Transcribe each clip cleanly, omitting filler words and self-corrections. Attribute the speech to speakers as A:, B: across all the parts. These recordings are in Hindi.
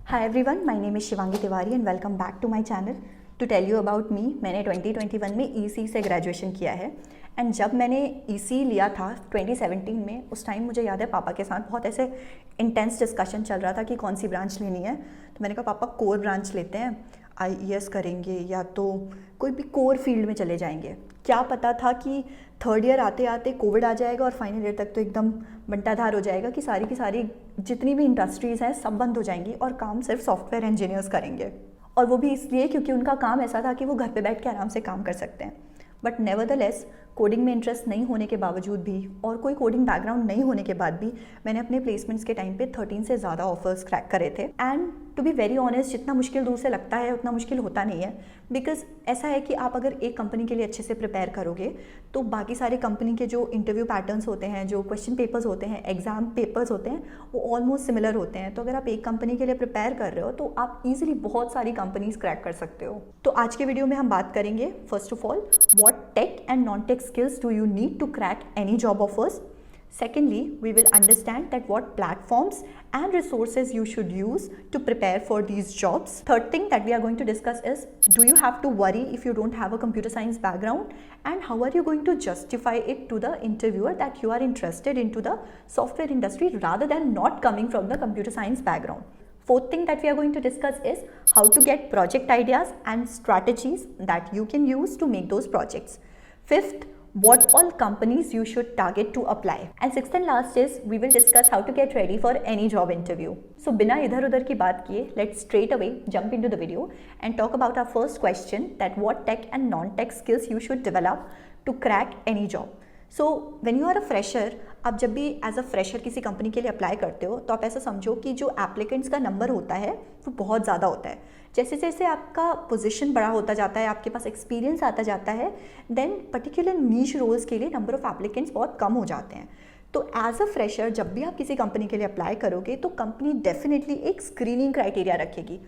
A: Hi everyone, my name is Shivangi Tiwari and welcome back to my channel to tell you about me. मैंने 2021 में EC से ग्रेजुएशन किया है एंड जब मैंने EC लिया था 2017 में, उस टाइम मुझे याद है पापा के साथ बहुत ऐसे इंटेंस डिस्कशन चल रहा था कि कौन सी ब्रांच लेनी है। तो मैंने कहा पापा कोर ब्रांच लेते हैं, IES करेंगे या तो कोई भी कोर फील्ड में चले जाएंगे। क्या पता था कि थर्ड ईयर आते आते कोविड आ जाएगा और फाइनल ईयर तक तो एकदम बंटाधार हो जाएगा कि सारी की सारी जितनी भी इंडस्ट्रीज़ हैं सब बंद हो जाएंगी और काम सिर्फ सॉफ्टवेयर इंजीनियर्स करेंगे। और वो भी इसलिए क्योंकि उनका काम ऐसा था कि वो घर पे बैठ के आराम से काम कर सकते हैं। बट नेवरदलेस कोडिंग में इंटरेस्ट नहीं होने के बावजूद भी और कोई कोडिंग बैकग्राउंड नहीं होने के बाद भी मैंने अपने प्लेसमेंट्स के टाइम पे 13 से ज़्यादा ऑफर्स क्रैक करे थे। And to be very honest, जितना मुश्किल दूर से लगता है उतना मुश्किल होता नहीं है। बिकॉज ऐसा है कि आप अगर एक कंपनी के लिए अच्छे से प्रिपेयर करोगे तो बाकी सारे कंपनी के जो इंटरव्यू पैटर्न्स होते हैं, जो क्वेश्चन पेपर्स होते हैं, एग्जाम पेपर्स होते हैं, वो ऑलमोस्ट सिमिलर होते हैं। तो अगर आप एक कंपनी के लिए प्रिपेयर कर रहे हो तो आप ईजिली बहुत सारी कंपनीज क्रैक कर सकते हो। तो आज के वीडियो में हम बात करेंगे first of all what tech and non tech skills do you need to crack any job offers. Secondly, we will understand that what platforms and resources you should use to prepare for these jobs. Third thing that we are going to discuss is, do you have to worry if you don't have a computer science background, and how are you going to justify it to the interviewer that you are interested into the software industry rather than not coming from the computer science background. Fourth thing that we are going to discuss is how to get project ideas and strategies that you can use to make those projects. Fifth, what all companies you should target to apply. And sixth and last is we will discuss how to get ready for any job interview. So बिना इधर उधर की बात किए, let's straight away jump into the video and talk about our first question, that what tech and non-tech skills you should develop to crack any job. So when you are a fresher, आप जब भी एज अ फ्रेशर किसी कंपनी के लिए अप्लाई करते हो तो आप ऐसा समझो कि जो एप्लीकेंट्स का नंबर होता है वो बहुत ज़्यादा होता है। जैसे जैसे आपका पोजीशन बड़ा होता जाता है, आपके पास एक्सपीरियंस आता जाता है, देन पर्टिकुलर नीश रोल्स के लिए नंबर ऑफ एप्लीकेंट्स बहुत कम हो जाते हैं। तो एज अ फ्रेशर जब भी आप किसी कंपनी के लिए अप्लाई करोगे तो कंपनी डेफिनेटली एक स्क्रीनिंग क्राइटेरिया रखेगी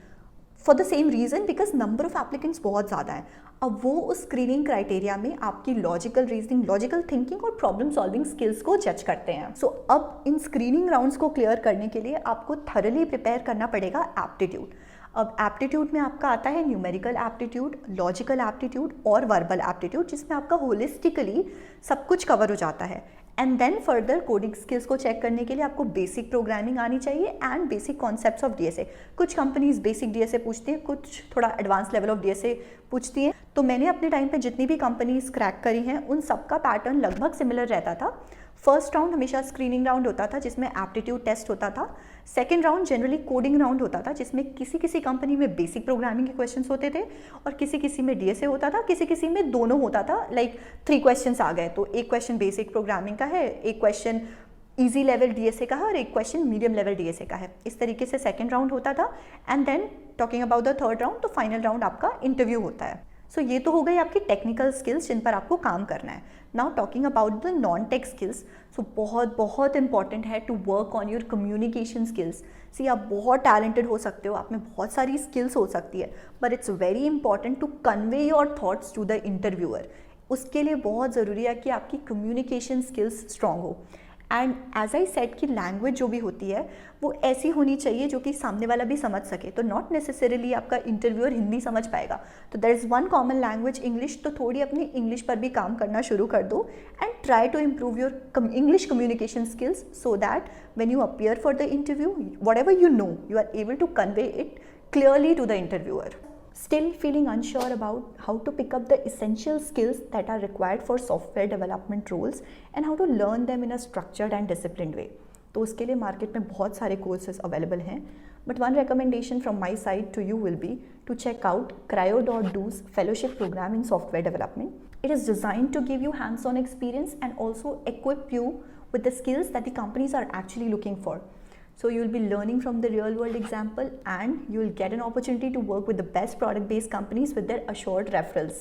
A: for the same reason, because number of applicants बहुत ज़्यादा है। अब वो उस स्क्रीनिंग क्राइटेरिया में आपकी लॉजिकल रीजनिंग, लॉजिकल थिंकिंग और प्रॉब्लम सॉल्विंग स्किल्स को जज करते हैं। सो अब इन स्क्रीनिंग राउंड्स को क्लियर करने के लिए आपको थरली प्रिपेयर करना पड़ेगा एप्टीट्यूड। अब एप्टीट्यूड में आपका आता है न्यूमेरिकल एप्टीट्यूड, लॉजिकल एप्टीट्यूड और वर्बल एप्टीट्यूड, जिसमें आपका होलिस्टिकली सब कुछ कवर हो जाता है। And then further coding skills को चेक करने के लिए आपको बेसिक प्रोग्रामिंग आनी चाहिए and basic concepts of DSA. कुछ कंपनीज बेसिक डीएसए पूछती हैं, कुछ थोड़ा एडवांस लेवल ऑफ डीएसए पूछती हैं। तो मैंने अपने टाइम पे जितनी भी कंपनीज क्रैक करी हैं उन सबका पैटर्न लगभग सिमिलर रहता था। फर्स्ट राउंड हमेशा स्क्रीनिंग राउंड होता था जिसमें एप्टीट्यूड टेस्ट होता था। Second round generally coding round होता था जिसमें किसी किसी कंपनी में बेसिक प्रोग्रामिंग के क्वेश्चंस होते थे और किसी किसी में डीएसए होता था, किसी किसी में दोनों होता था। लाइक 3 क्वेश्चंस आ गए तो एक क्वेश्चन बेसिक प्रोग्रामिंग का है, एक क्वेश्चन इजी लेवल डीएसए का है और एक क्वेश्चन मीडियम लेवल डीएसए का है। इस तरीके से सेकेंड राउंड होता था। And then talking about the third round, तो फाइनल राउंड आपका इंटरव्यू होता है। सो ये तो हो गई आपकी टेक्निकल स्किल्स जिन पर आपको काम करना है। Now talking about the non tech skills, so बहुत बहुत इंपॉर्टेंट है to work on your communication skills. See आप बहुत टैलेंटेड हो सकते हो, आप में बहुत सारी स्किल्स हो सकती है, but it's very important to convey your thoughts to the interviewer. उसके लिए बहुत ज़रूरी है कि आपकी कम्युनिकेशन स्किल्स स्ट्रॉन्ग हो। एंड एज आई सेड कि लैंग्वेज जो भी होती है वो ऐसी होनी चाहिए जो कि सामने वाला भी समझ सके। तो नॉट नेसेसरीली आपका इंटरव्यूअर हिंदी समझ पाएगा, तो there is one common language English. तो थोड़ी अपनी इंग्लिश पर भी काम करना शुरू कर दो and try to improve your English communication skills so that when you appear for the interview, whatever you know, you are able to convey it clearly to the interviewer. Still feeling unsure about how to pick up the essential skills that are required for software development roles and how to learn them in a structured and disciplined way. तो उसके लिए मार्केट में बहुत सारे कोर्सेज अवेलेबल हैं, but one recommendation from my side to you will be to check out cryo.do's fellowship program in software development. It is designed to give you hands-on experience and also equip you with the skills that the companies are actually looking for. So you will be learning from the real world example and you will get an opportunity to work with the best product based companies with their assured referrals.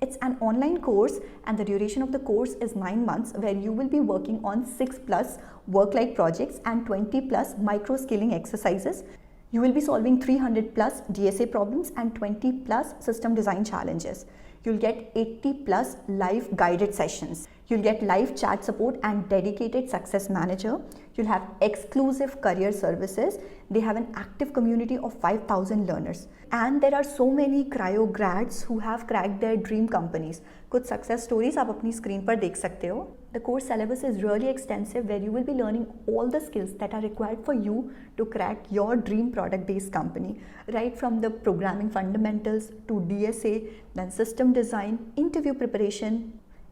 A: It's an online course and the duration of the course is 9 months where you will be working on 6+ work-like projects and 20+ micro-skilling exercises. You will be solving 300+ DSA problems and 20+ system design challenges. You'll get 80+ live guided sessions. You'll get live chat support and dedicated success manager. You'll have exclusive career services. They have an active community of 5,000 learners. And there are so many cryo grads who have cracked their dream companies. कुछ success stories आप अपनी screen पर देख सकते हो. The course syllabus is really extensive where you will be learning all the skills that are required for you to crack your dream product-based company. Right from the programming fundamentals to DSA, then system design, interview preparation,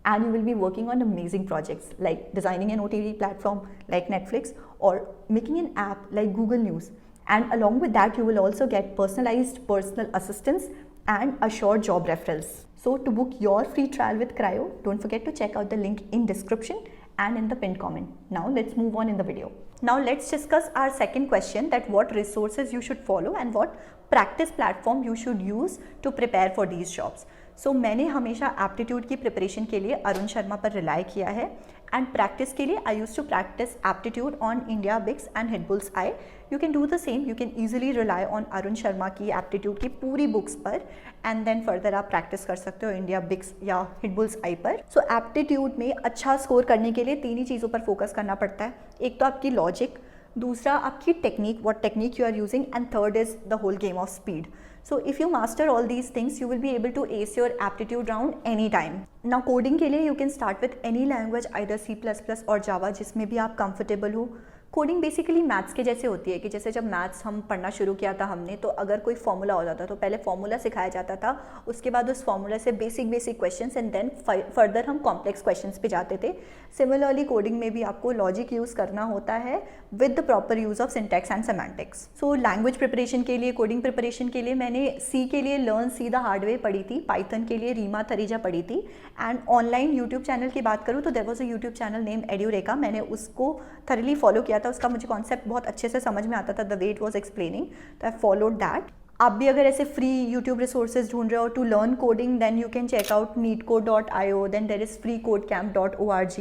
A: and you will be working on amazing projects like designing an OTT platform like Netflix or making an app like Google News. And along with that, you will also get personalized personal assistance and assured job referrals. So to book your free trial with Cryo, don't forget to check out the link in description and in the pinned comment. Now let's move on in the video. Now let's discuss our second question, that what resources you should follow and what practice platform you should use to prepare for these jobs. So मैंने हमेशा एप्टीट्यूड की प्रिपरेशन के लिए अरुण शर्मा पर रिलाई किया है एंड प्रैक्टिस के लिए I use to practice aptitude on IndiaBix and Hitbullseye. You can do the same. You can easily rely on Arun Sharma की एप्टीट्यूड की पूरी बुक्स पर एंड देन फर्दर आप प्रैक्टिस कर सकते हो इंडिया बिक्स या हिटबुल्स आई पर. सो एप्टीट्यूड में अच्छा स्कोर करने के लिए 3 ही चीज़ों पर फोकस करना पड़ता है. एक तो आपकी लॉजिक, दूसरा आपकी technique, what technique you are using, and third is the whole game of speed. So if you master all these things, you will be able to ace your aptitude round anytime. Now coding के लिए you can start with any language, either C++ और Java, जिसमें भी आप comfortable हो. कोडिंग बेसिकली मैथ्स के जैसे होती है कि जैसे जब मैथ्स हम पढ़ना शुरू किया था हमने, तो अगर कोई फॉर्मूला हो जाता तो पहले फॉर्मूला सिखाया जाता था, उसके बाद उस फॉर्मूला से basic questions and then further हम कॉम्प्लेक्स क्वेश्चंस पे जाते थे. सिमिलरली कोडिंग में भी आपको लॉजिक यूज़ करना होता है with the proper use of syntax and semantics. So language preparation के लिए, कोडिंग प्रिपरेशन के लिए मैंने सी के लिए learn see the hard way पढ़ी थी, पाइथन के लिए रीमा थरीजा पढ़ी थी, एंड ऑनलाइन यूट्यूब चैनल की बात करूँ तो there was a YouTube channel name Edureka. मैंने उसको थरली फॉलो किया था, उसका मुझे कॉन्सेप्ट बहुत अच्छे से समझ में आता था, the way it was explaining, तो आई फॉलोड दैट. आप भी अगर ऐसे फ्री यूट्यूब रिसोर्सेज ढूंढ रहे हो to learn coding, then you can check out neetcode.io, then there is freecodecamp.org,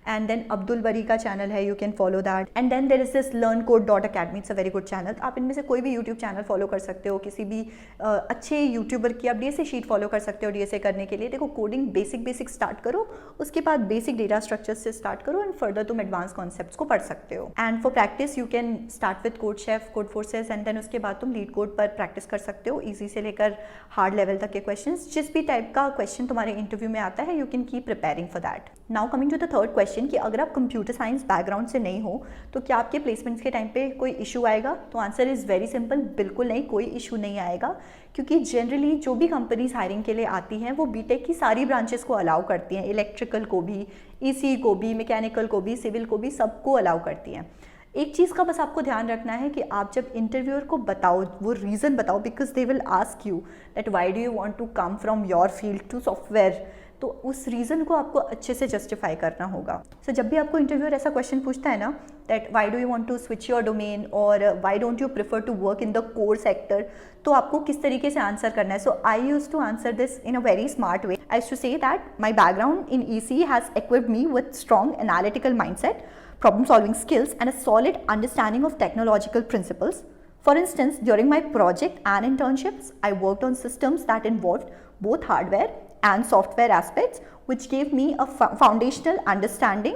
A: and then Abdul Bari का चैनल है, you can follow that, and then there is this learncode.academy, it's a very good channel. आप इनमें से कोई भी यूट्यूब चैनल फॉलो कर सकते हो, किसी भी अच्छे यूट्यूबर की आप डीएसए शीट फॉलो कर सकते हो डीएसए करने के लिए. देखो कोडिंग बेसिक स्टार्ट करो, उसके बाद बेसिक डेटा स्ट्रक्चर्स से स्टार्ट करो एंड फर्दर तुम एडवांस कॉन्सेप्ट्स को पढ़ सकते हो. And for practice you can start with CodeChef, Codeforces, and then उसके बाद तुम लीड कोड पर प्रैक्टिस कर सकते हो, ईजी से लेकर हार्ड लेवल तक के क्वेश्चंस. जिस भी टाइप का क्वेश्चन तुम्हारे इंटरव्यू में आता है, you can keep preparing for that. Now coming to the third question कि अगर आप कंप्यूटर साइंस बैकग्राउंड से नहीं हो तो क्या आपके प्लेसमेंट्स के टाइम पे कोई इशू आएगा? तो आंसर इज़ वेरी सिंपल, बिल्कुल नहीं, कोई इशू नहीं आएगा, क्योंकि जनरली जो भी कंपनीज हायरिंग के लिए आती हैं वो बीटेक की सारी ब्रांचेस को अलाउ करती हैं, इलेक्ट्रिकल को भी, ईसी को भी, मैकेनिकल को भी, सिविल को भी, सबको अलाउ करती हैं. एक चीज़ का बस आपको ध्यान रखना है कि आप जब इंटरव्यूअर को बताओ, वो रीज़न बताओ, because they will ask you that why do you want to come from your field to software, तो उस रीज़न को आपको अच्छे से जस्टिफाई करना होगा. सो जब भी आपको इंटरव्यूअर ऐसा क्वेश्चन पूछता है ना, that why do you want to switch your domain और why don't you prefer to work in the core sector, तो आपको किस तरीके से आंसर करना है. So I use to answer this in a very smart way. I use to say that my background in EC has equipped me with strong analytical mindset, problem solving skills, and a solid understanding of technological principles. For instance, during my project and internships, I worked on systems that involved both hardware and software aspects, which gave me a foundational understanding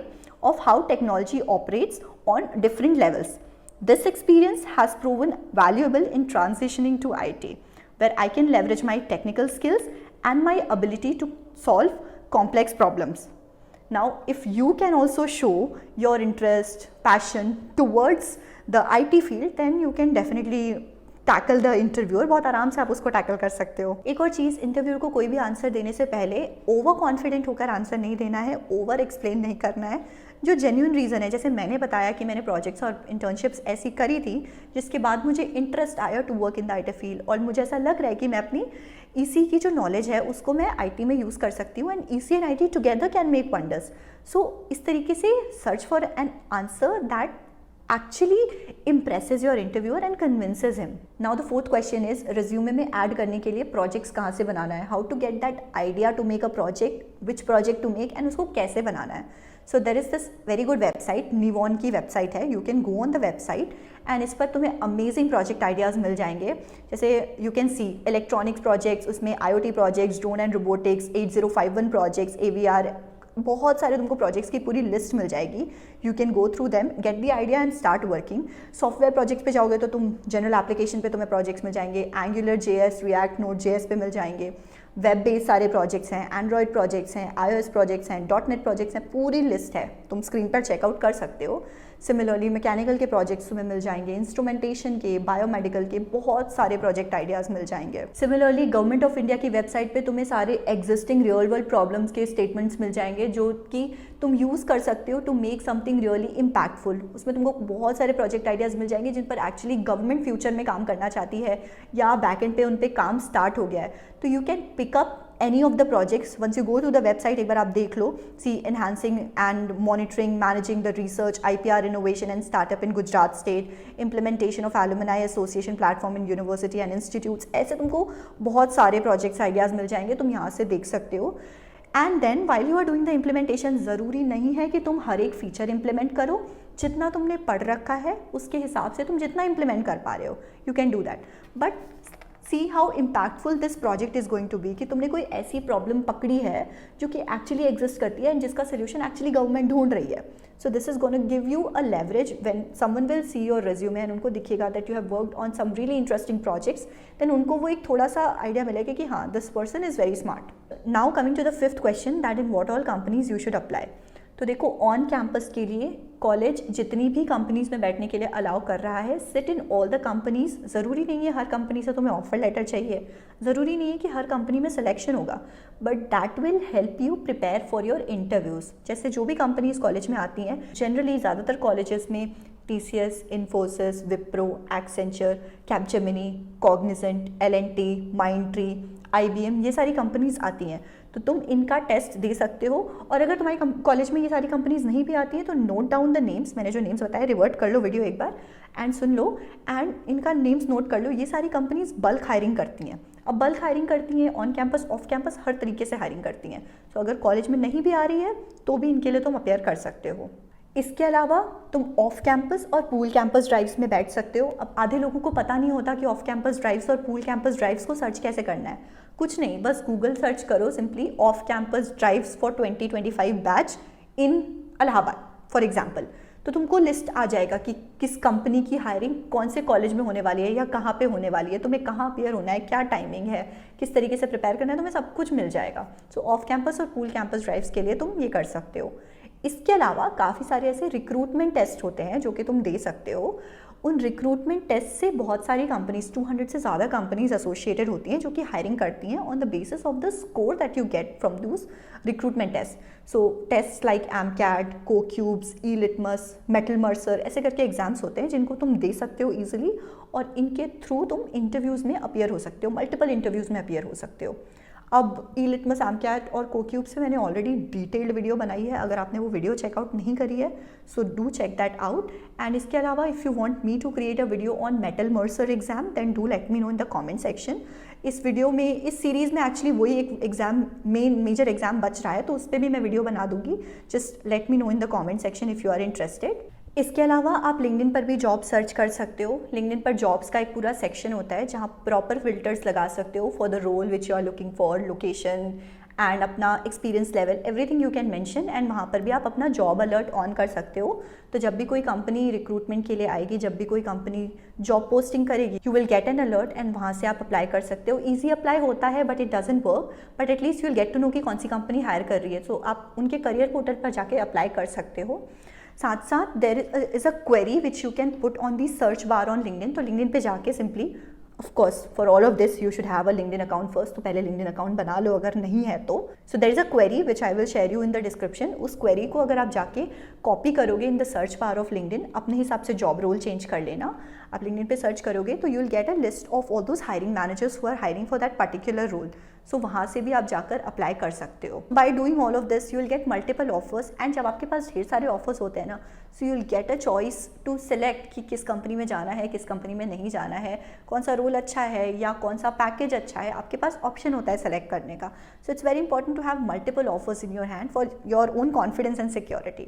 A: of how technology operates on different levels. This experience has proven valuable in transitioning to IT, where I can leverage my technical skills and my ability to solve complex problems. Now, if you can also show your interest, passion towards the IT field, then you can definitely tackle the interviewer. बहुत आराम से आप उसको टैकल कर सकते हो. एक और चीज़, इंटरव्यूअर को कोई भी आंसर देने से पहले ओवर कॉन्फिडेंट होकर आंसर नहीं देना है, ओवर एक्सप्लेन नहीं करना है. जो जेन्युइन रीज़न है, जैसे मैंने बताया कि मैंने प्रोजेक्ट्स और इंटर्नशिप्स ऐसी करी थी जिसके बाद मुझे इंटरेस्ट आया to work in the IT field, और मुझे ऐसा लग रहा है कि मैं अपनी ईसी की जो नॉलेज है उसको मैं आईटी में यूज़ कर सकती हूँ, and EC and IT together can make wonders. So इस तरीके से search for an answer that actually impresses your interviewer and convinces him. Now the fourth question is, resume में ऐड करने के लिए प्रोजेक्ट्स कहाँ से बनाना है, how to get that idea to make a project, which project to make, and उसको कैसे बनाना है. So there is this very good website, Nivon की वेबसाइट है, you can go on the website and इस पर तुम्हें amazing project ideas मिल जाएंगे. जैसे you can see electronics projects, उसमें IoT projects, drone and robotics, 8051 projects, AVR, बहुत सारे तुमको प्रोजेक्ट्स की पूरी लिस्ट मिल जाएगी. You can go through them, get the idea and start working. Software projects पे जाओगे तो तुम जनरल एप्लीकेशन पे तुम्हें प्रोजेक्ट्स मिल जाएंगे, angular JS, react, node JS पे मिल जाएंगे. वेब बेस्ड सारे प्रोजेक्ट्स हैं, एंड्रॉयड प्रोजेक्ट्स हैं, iOS प्रोजेक्ट्स हैं, .NET प्रोजेक्ट्स हैं, पूरी लिस्ट है, तुम स्क्रीन पर चेकआउट कर सकते हो. सिमिलरली मैकेनिकल के प्रोजेक्ट्स तुम्हें मिल जाएंगे, इंस्ट्रूमेंटेशन के, बायोमेडिकल के बहुत सारे प्रोजेक्ट आइडियाज़ मिल जाएंगे. सिमिलरली गवर्नमेंट ऑफ इंडिया की वेबसाइट पे तुम्हें सारे एग्जिस्टिंग रियल वर्ल्ड प्रॉब्लम्स के स्टेटमेंट्स मिल जाएंगे जो कि तुम यूज़ कर सकते हो to make something really impactful. उसमें तुमको बहुत सारे प्रोजेक्ट आइडियाज़ मिल जाएंगे जिन पर एक्चुअली गवर्नमेंट फ्यूचर में काम करना चाहती है या बैकएंड पे उन पे काम स्टार्ट हो गया है. तो you can pick up any of the projects once you go to the website. एक बार आप देख लो. See, enhancing and monitoring, managing the research, IPR innovation and startup in Gujarat state, implementation of alumni association platform in university and institutes. ऐसे तुमको बहुत सारे projects ideas मिल जाएंगे, तुम यहाँ से देख सकते हो. And then while you are doing the implementation, ज़रूरी नहीं है कि तुम हर एक फीचर इम्प्लीमेंट करो. जितना तुमने पढ़ रखा है उसके हिसाब से तुम जितना इम्प्लीमेंट कर पा रहे हो, you can do that. But see how impactful this project is going to be, कि तुमने कोई ऐसी प्रॉब्लम पकड़ी है जो कि एक्चुअली एग्जिस्ट करती है एंड जिसका सोल्यूशन एक्चुअली गवर्नमेंट ढूंढ रही है. So this is gonna give you a leverage when someone will see your resume and उनको दिखेगा that you have worked on some really interesting projects. Then उनको वो एक थोड़ा सा आइडिया मिलेगा कि हाँ, this person is very smart. Now coming to the fifth question, that in what all companies you should apply. तो देखो, ऑन कैंपस के लिए कॉलेज जितनी भी कंपनीज़ में बैठने के लिए अलाउ कर रहा है, sit in all the companies. ज़रूरी नहीं है हर कंपनी से तुम्हें ऑफर लेटर चाहिए, ज़रूरी नहीं है कि हर कंपनी में सिलेक्शन होगा, but that will help you prepare for your interviews. जैसे जो भी कंपनीज कॉलेज में आती हैं, जनरली ज़्यादातर कॉलेजेस में TCS, Infosys, Wipro, Accenture, Capgemini, Cognizant, L&T, Mindtree, IBM, ये सारी कंपनीज आती हैं. तो तुम इनका टेस्ट दे सकते हो. और अगर तुम्हारी कॉलेज में ये सारी कंपनीज नहीं भी आती हैं तो नोट डाउन द नेम्स. मैंने जो नेम्स बताए रिवर्ट कर लो वीडियो एक बार एंड सुन लो, एंड इनका नेम्स नोट कर लो. ये सारी कंपनीज बल्क हायरिंग करती हैं. अब बल्क हायरिंग करती हैं ऑन कैंपस, ऑफ कैंपस, हर तरीके से हायरिंग करती हैं. तो अगर कॉलेज में नहीं भी आ रही है तो भी इनके लिए तुम अपेयर कर सकते हो. इसके अलावा तुम ऑफ कैंपस और पूल कैंपस ड्राइव्स में बैठ सकते हो. अब आधे लोगों को पता नहीं होता कि ऑफ कैंपस ड्राइव्स और पूल कैंपस ड्राइव्स को सर्च कैसे करना है. कुछ नहीं, बस गूगल सर्च करो simply off campus drives for 2025 batch in Allahabad for example. तो तुमको लिस्ट आ जाएगा कि किस कंपनी की हायरिंग कौन से कॉलेज में होने वाली है या कहाँ पे होने वाली है, तुम्हें कहाँ अपेयर होना है, क्या टाइमिंग है, किस तरीके से प्रिपेयर करना है, तुम्हें सब कुछ मिल जाएगा. सो ऑफ कैंपस और पूल कैंपस ड्राइव्स के लिए तुम ये कर सकते हो. इसके अलावा काफ़ी सारे ऐसे रिक्रूटमेंट टेस्ट होते हैं जो कि तुम दे सकते हो. उन रिक्रूटमेंट टेस्ट से बहुत सारी कंपनीज, 200 से ज़्यादा कंपनीज एसोसिएटेड होती हैं जो कि हायरिंग करती हैं on the basis of the score that you get from those recruitment test. So test like AMCAT, CoCubes, E-Litmus, Mettl Mercer, ऐसे करके एग्जाम्स होते हैं जिनको तुम दे सकते हो ईजिली, और इनके थ्रू तुम इंटरव्यूज़ में अपीयर हो सकते हो, मल्टीपल इंटरव्यूज़ में अपीयर हो सकते हो. अब E-Litmus, AMCAT और कोक्यूब से मैंने ऑलरेडी डिटेल्ड वीडियो बनाई है. अगर आपने वो वीडियो चेकआउट नहीं करी है so do check that out. And इसके अलावा if you want me to create a video on Mettl Mercer exam then do let me know in the comment section. इस वीडियो में, इस सीरीज़ में एक्चुअली वही एक एग्जाम, मेजर एग्जाम बच रहा है, तो उस पर भी मैं वीडियो बना दूंगी. Just let me know in the comment section if you are interested. इसके अलावा आप लिंक्डइन पर भी जॉब सर्च कर सकते हो. लिंक्डइन पर जॉब्स का एक पूरा सेक्शन होता है जहाँ प्रॉपर फिल्टर्स लगा सकते हो for the role which you are looking for, location and अपना experience level, everything you can mention. And वहाँ पर भी आप अपना जॉब अलर्ट ऑन कर सकते हो. तो जब भी कोई कंपनी रिक्रूटमेंट के लिए आएगी, जब भी कोई कंपनी जॉब पोस्टिंग करेगी, you will get an alert and वहाँ से आप अप्लाई कर सकते हो. ईजी अप्लाई होता है but it doesn't work, but at least you will get to know कि कौन सी कंपनी हायर कर रही है. सो आप उनके करियर पोर्टल पर जाके अप्लाई कर सकते हो. साथ साथ देर is a query which you can put on the search bar on LinkedIn. तो लिंक्डइन पे जाके simply, of course for all of this you should have a LinkedIn account first. तो पहले लिंक्डइन अकाउंट बना लो अगर नहीं है तो. So there is a query which I will share you in the description. उस क्वेरी को अगर आप जाके कॉपी करोगे in the search bar of LinkedIn, अपने हिसाब से जॉब रोल चेंज कर लेना. आप लिंक्डइन पे सर्च करोगे तो you will get a list of all those hiring managers who are hiring for that particular role. So वहाँ से भी आप जाकर अप्लाई कर सकते हो. By doing all of this you will get multiple offers. And जब आपके पास ढेर सारे ऑफर्स होते हैं ना, so you will get a choice to select कि किस कंपनी में जाना है, किस कंपनी में नहीं जाना है, कौन सा रोल अच्छा है या कौन सा पैकेज अच्छा है. आपके पास ऑप्शन होता है सेलेक्ट करने का. So it's very important to have multiple offers in your hand for your own confidence and security.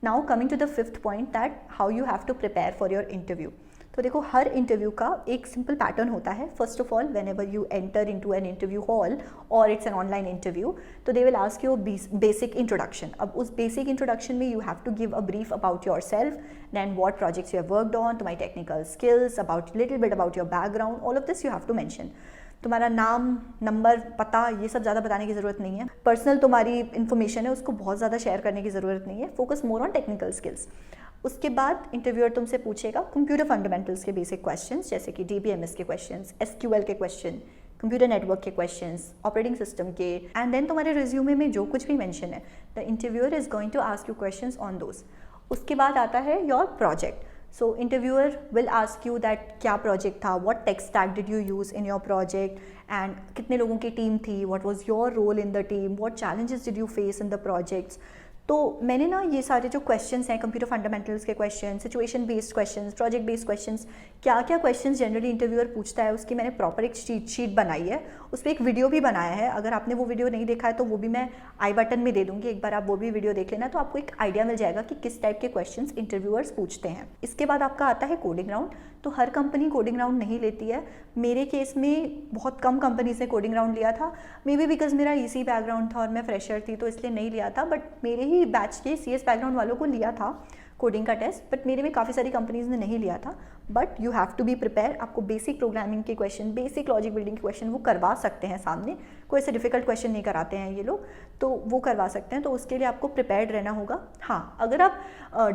A: Now coming to the fifth point, that how you have to prepare for your interview. तो देखो, हर इंटरव्यू का एक सिंपल पैटर्न होता है. First of all, whenever you enter into an interview hall और इट्स एन ऑनलाइन इंटरव्यू, तो they will ask you basic introduction. अब उस बेसिक इंट्रोडक्शन में you have to give a brief about yourself, then what projects you have worked on, तुम्हारी technical skills, about little bit about your background, all of this you have to mention. तुम्हारा नाम, नंबर, पता, ये सब ज़्यादा बताने की ज़रूरत नहीं है. पर्सनल तुम्हारी इन्फॉर्मेशन है, उसको बहुत ज़्यादा शेयर करने की ज़रूरत नहीं है. Focus more on technical skills. उसके बाद इंटरव्यूअर तुमसे पूछेगा कंप्यूटर फंडामेंटल्स के बेसिक क्वेश्चंस, जैसे कि DBMS के क्वेश्चंस, SQL के क्वेश्चन, कंप्यूटर नेटवर्क के क्वेश्चंस, ऑपरेटिंग सिस्टम के, एंड देन तुम्हारे रिज्यूमे में जो कुछ भी मेंशन है, the interviewer is going to ask you questions on those. उसके बाद आता है your project. So interviewer will ask you that क्या प्रोजेक्ट था, what tech stack did you use in your project, and कितने लोगों की टीम थी, what was your role in the team, what challenges did you face in the projects. तो मैंने ना ये सारे जो क्वेश्चंस हैं, कंप्यूटर फंडामेंटल्स के question, situation based questions, project based questions, क्या क्या क्वेश्चंस जनरली इंटरव्यूअर पूछता है, उसकी मैंने प्रॉपर एक शीट बनाई है. उस पर एक वीडियो भी बनाया है. अगर आपने वो वीडियो नहीं देखा है तो वो भी मैं आई बटन में दे दूँगी, एक बार आप वो भी वीडियो देख लेना, तो आपको एक आइडिया मिल जाएगा कि किस टाइप के क्वेश्चंस इंटरव्यूअर्स पूछते हैं. इसके बाद आपका आता है कोडिंग राउंड. तो हर कंपनी कोडिंग राउंड नहीं लेती है. मेरे केस में बहुत कम कंपनीज ने कोडिंग राउंड लिया था, मे बी बिकॉज मेरा EC बैकग्राउंड था और मैं फ्रेशर थी, तो इसलिए नहीं लिया था. बट मेरे ही बैच के CS बैकग्राउंड वालों को लिया था कोडिंग का टेस्ट, बट मेरे में काफ़ी सारी कंपनीज ने नहीं लिया था. But you have to be prepare. आपको बेसिक प्रोग्रामिंग के क्वेश्चन, बेसिक लॉजिक बिल्डिंग के क्वेश्चन वो करवा सकते हैं सामने. कोई ऐसे डिफिकल्ट क्वेश्चन नहीं कराते हैं ये लोग, तो वो करवा सकते हैं. तो उसके लिए आपको प्रिपेयर्ड रहना होगा. हाँ, अगर आप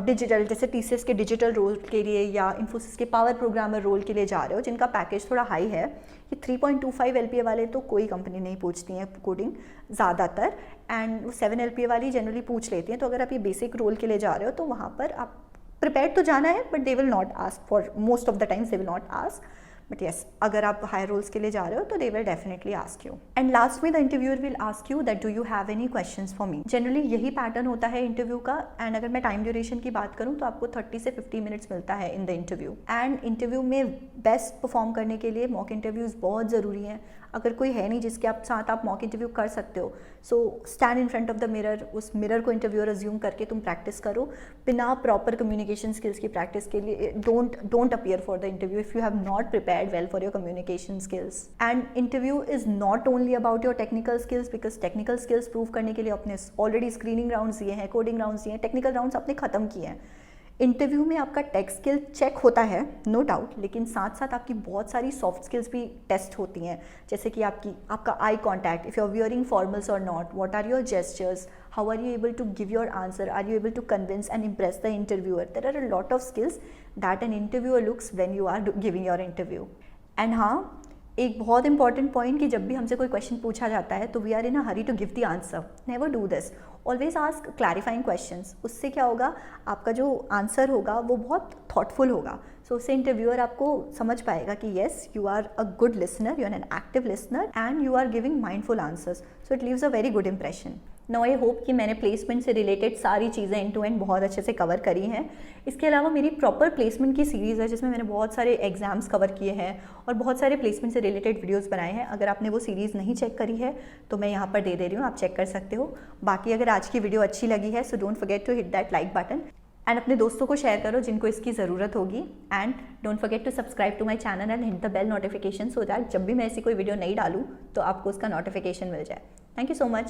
A: डिजिटल, जैसे TCS के डिजिटल रोल के लिए या इन्फोसिस के पावर प्रोग्रामर रोल के लिए जा रहे हो, जिनका पैकेज थोड़ा हाई है, ये 3.25 LPA वाले तो कोई कंपनी नहीं पूछती हैं कोडिंग ज़्यादातर, एंड वो 7 LPA वाली जनरली पूछ लेती हैं. तो अगर आप ये बेसिक रोल के लिए जा रहे हो तो वहाँ पर आप प्रिपेयर तो जाना है, but they will not ask for most of the times, they will not ask. But yes, अगर आप हायर रोल्स के लिए जा रहे हो तो they will definitely ask you. And last में the interviewer will ask you that do you have any questions for me. Generally यही पैटर्न होता है इंटरव्यू का. एंड अगर मैं टाइम ड्यूरेशन की बात करूँ तो आपको 30 से 50 मिनट्स मिलता है in the interview. And interview में बेस्ट परफॉर्म करने के लिए मॉक इंटरव्यूज़ बहुत ज़रूरी हैं. अगर कोई है नहीं जिसके साथ आप मॉक इंटरव्यू कर सकते हो, so stand in front of the mirror. उस मिरर को इंटरव्यूअर अज्यूम करके तुम प्रैक्टिस करो. बिना प्रॉपर कम्युनिकेशन स्किल्स की प्रैक्टिस के लिए don't appear for the interview if you have not prepared well for your communication skills. And interview is not only about your technical skills, because technical skills prove करने के लिए अपने ऑलरेडी स्क्रीनिंग राउंड्स दिए हैं, कोडिंग राउंड्स दिए हैं, टेक्निकल राउंड्स आपने ख़त्म किए हैं. इंटरव्यू में आपका टेक स्किल चेक होता है, नो डाउट, लेकिन साथ साथ आपकी बहुत सारी सॉफ्ट स्किल्स भी टेस्ट होती हैं. जैसे कि आपका eye contact, if you are wearing formals और not, what are your gestures, how are you able to give your answer, are you able to convince and impress the interviewer. There are a lot of skills that an interviewer looks when you are giving your interview. And हाँ, एक बहुत इंपॉर्टेंट पॉइंट कि जब भी हमसे कोई क्वेश्चन पूछा जाता है तो we are in a hurry to give the answer. Never do this. Always ask clarifying questions. उससे क्या होगा, आपका जो आंसर होगा वो बहुत थॉटफुल होगा. सो उससे इंटरव्यूअर आपको समझ पाएगा कि yes, you are a good listener, you are an active listener and you are giving mindful answers. So it leaves a very good impression. No, I hope कि मैंने प्लेसमेंट से रिलेटेड सारी चीज़ें एंड टू एंड बहुत अच्छे से कवर करी हैं. इसके अलावा मेरी प्रॉपर प्लेसमेंट की सीरीज़ है जिसमें मैंने बहुत सारे एग्जाम्स कवर किए हैं और बहुत सारे प्लेसमेंट से रिलेटेड वीडियोस बनाए हैं. अगर आपने वो सीरीज़ नहीं चेक करी है तो मैं यहाँ पर दे रही हूँ, आप चेक कर सकते हो. बाकी अगर आज की वीडियो अच्छी लगी है so don't forget to hit that like button and अपने दोस्तों को शेयर करो जिनको इसकी ज़रूरत होगी. And don't forget to subscribe to my channel and hit the bell notification so that जब भी मैं ऐसी कोई वीडियो नहीं डालूँ तो आपको उसका नोटिफिकेशन मिल जाए. Thank you so much.